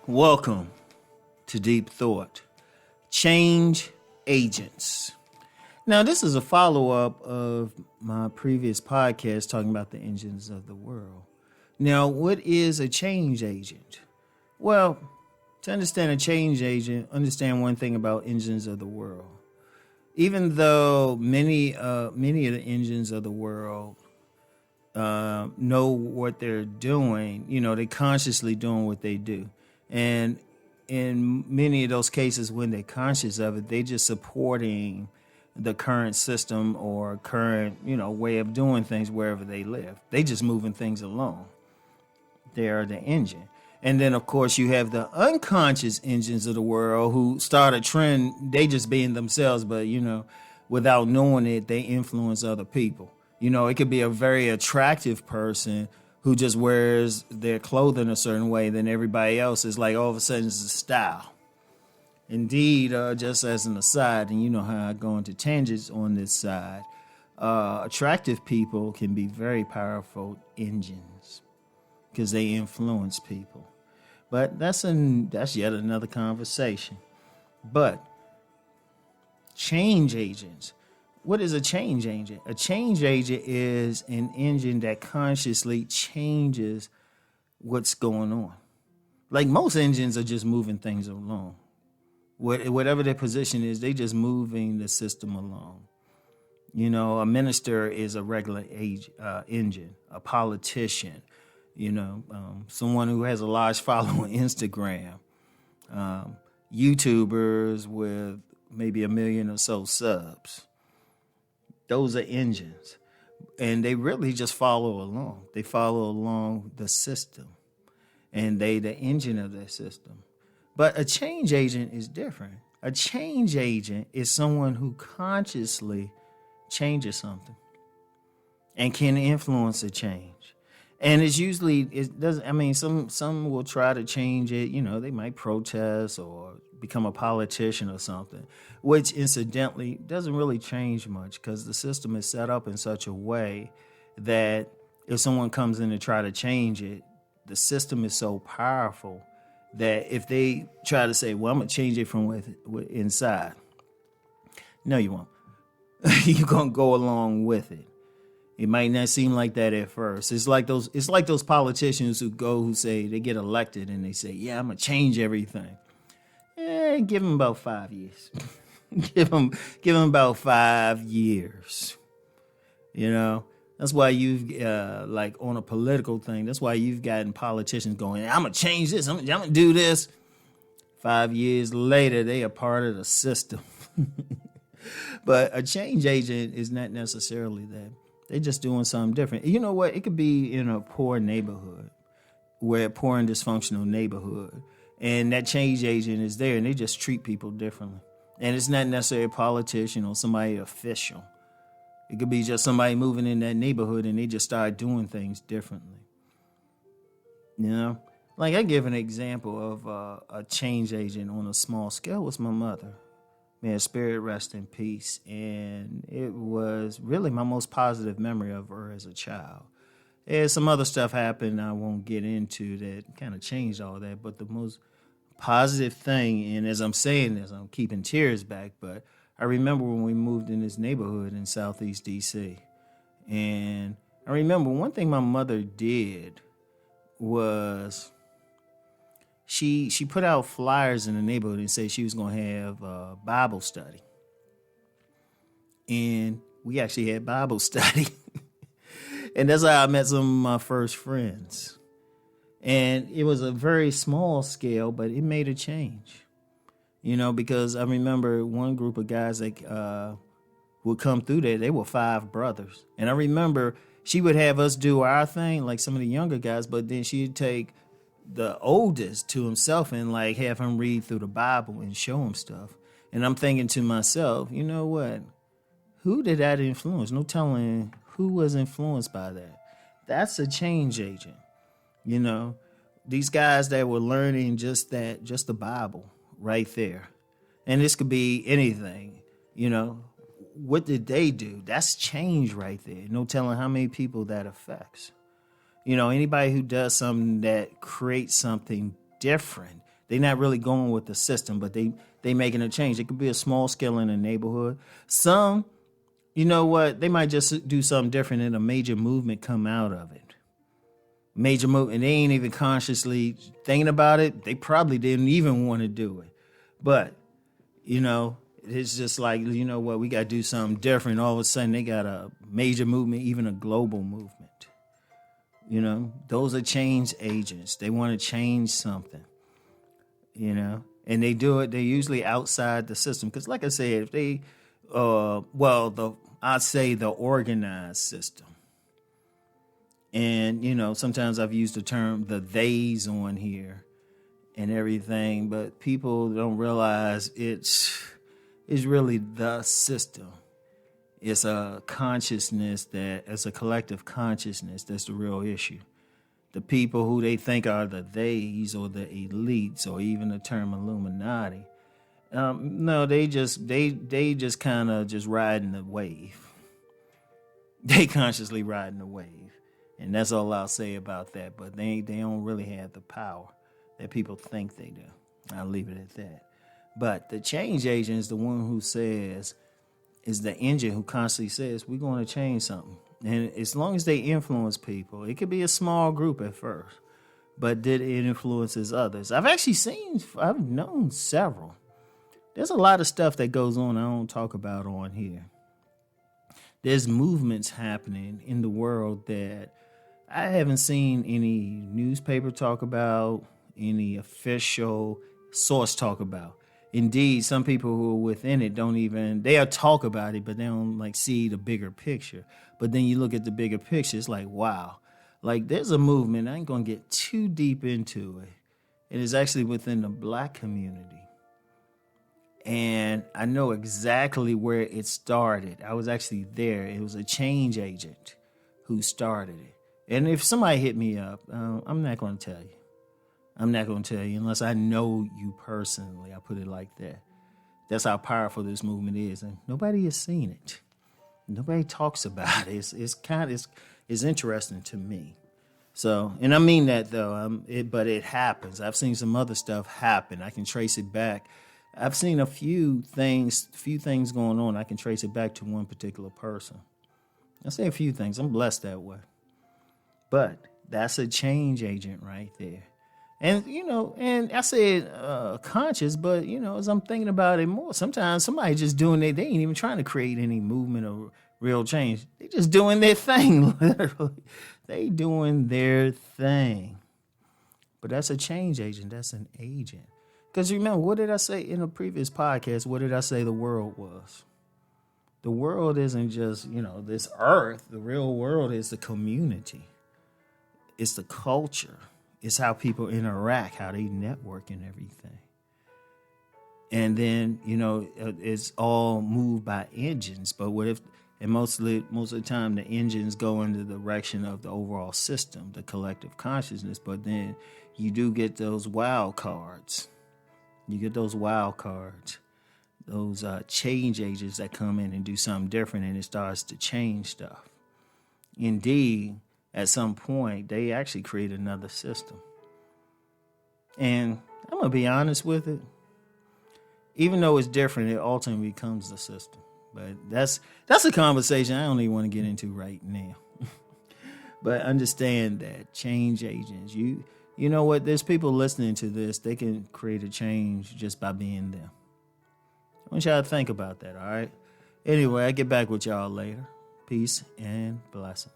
Welcome to Deep Thought. Change agents. Now, this is a follow-up of my previous podcast talking about the engines of the world. Now, what is a change agent? Well, to understand a change agent, understand one thing about engines of the world. Even though many of the engines of the world know what they're doing, they're consciously doing what they do. And in many of those cases, when they're conscious of it, they're just supporting the current system or current, way of doing things wherever they live. They just moving things along. They are the engine. And then, of course, you have the unconscious engines of the world who start a trend. They just being themselves, but, without knowing it, they influence other people. It could be a very attractive person who just wears their clothing a certain way, then everybody else is like all of a sudden it's a style. Indeed, just as an aside, and you know how I go into tangents on this side, attractive people can be very powerful engines because they influence people. But that's yet another conversation. But change agents. What is a change agent? A change agent is an engine that consciously changes what's going on. Like most engines are just moving things along. Whatever their position is, they just moving the system along. A minister is a regular engine, a politician, someone who has a large following on Instagram, YouTubers with maybe 1 million or so subs. Those are engines, and they really just follow along. They follow along the system, and they the engine of that system. But a change agent is different. A change agent is someone who consciously changes something and can influence a change. And it's usually, it doesn't, some will try to change it. They might protest or become a politician or something, which incidentally doesn't really change much because the system is set up in such a way that if someone comes in to try to change it, the system is so powerful that if they try to say, well, I'm going to change it from inside, no, you won't. You're going to go along with it. It might not seem like that at first. It's like those politicians who say they get elected and they say, yeah, I'm going to change everything. Give them about 5 years. give them about 5 years. That's why you've like on a political thing. That's why you've gotten politicians going, I'm gonna change this. I'm gonna do this. 5 years later, they are part of the system. But a change agent is not necessarily that. They're just doing something different. You know what? It could be in a poor neighborhood, poor and dysfunctional neighborhood. And that change agent is there, and they just treat people differently. And it's not necessarily a politician or somebody official. It could be just somebody moving in that neighborhood, and they just start doing things differently. Like I give an example of a change agent on a small scale was my mother. May her spirit rest in peace. And it was really my most positive memory of her as a child. And some other stuff happened I won't get into that kind of changed all that. But the most positive thing, and as I'm saying this, I'm keeping tears back, but I remember when we moved in this neighborhood in Southeast D.C. And I remember one thing my mother did was she put out flyers in the neighborhood and said she was going to have a Bible study. And we actually had Bible study. And that's how I met some of my first friends. And it was a very small scale, but it made a change. Because I remember one group of guys that would come through there. They were 5 brothers. And I remember she would have us do our thing, like some of the younger guys, but then she'd take the oldest to himself and like have him read through the Bible and show him stuff. And I'm thinking to myself, you know what? Who did that influence? No telling who was influenced by that. That's a change agent. These guys that were learning just the Bible right there. And this could be anything, what did they do? That's change right there. No telling how many people that affects. Anybody who does something that creates something different They're not really going with the system, but they making a change. It could be a small scale in a neighborhood. Some, you know what, they might just do something different and a major movement come out of it. Major movement, and they ain't even consciously thinking about it. They probably didn't even want to do it. But, you know, it's just like, you know what, we got to do something different. All of a sudden, they got a major movement, even a global movement. You know, those are change agents. They want to change something, you know, and they do it. They're usually outside the system. Because like I said, if they, I'd say the organized system. And, you know, sometimes I've used the term the theys on here and everything, but people don't realize it's really the system. It's a consciousness it's a collective consciousness that's the real issue. The people who they think are the theys or the elites or even the term Illuminati, no, they just kind of just riding the wave. They consciously riding the wave. And that's all I'll say about that. But they don't really have the power that people think they do. I'll leave it at that. But the change agent is the one who says, is the engine who constantly says, we're going to change something. And as long as they influence people, it could be a small group at first, but did it influences others? I've known several. There's a lot of stuff that goes on I don't talk about on here. There's movements happening in the world that I haven't seen any newspaper talk about, any official source talk about. Indeed, some people who are within it they'll talk about it, but they don't like see the bigger picture. But then you look at the bigger picture, it's like, wow, like there's a movement. I ain't going to get too deep into it. It is actually within the Black community. And I know exactly where it started. I was actually there. It was a change agent who started it. And if somebody hit me up, I'm not going to tell you. I'm not going to tell you unless I know you personally. I put it like that. That's how powerful this movement is. And nobody has seen it. Nobody talks about it. It's interesting to me. So, and I mean that though, but it happens. I've seen some other stuff happen. I can trace it back. I've seen a few things going on. I can trace it back to one particular person. I say a few things. I'm blessed that way. But that's a change agent right there. And, you know, and I said conscious, but, you know, as I'm thinking about it more, sometimes somebody just doing they ain't even trying to create any movement or real change. They just doing their thing, literally. They doing their thing. But that's a change agent. That's an agent. Because remember, what did I say in a previous podcast? What did I say the world was? The world isn't just, you know, this earth. The real world is the community. It's the culture. It's how people interact, how they network and everything. And then, you know, it's all moved by engines. But what if, and most of the time, the engines go in the direction of the overall system, the collective consciousness. But then you do get those wild cards. You get those wild cards, those change agents that come in and do something different, and it starts to change stuff. Indeed, at some point, they actually create another system. And I'm going to be honest with it. Even though it's different, it ultimately becomes the system. But that's a conversation I don't even want to get into right now. But understand that change agents, you know what? There's people listening to this. They can create a change just by being them. I want y'all to think about that, all right? Anyway, I'll get back with y'all later. Peace and blessings.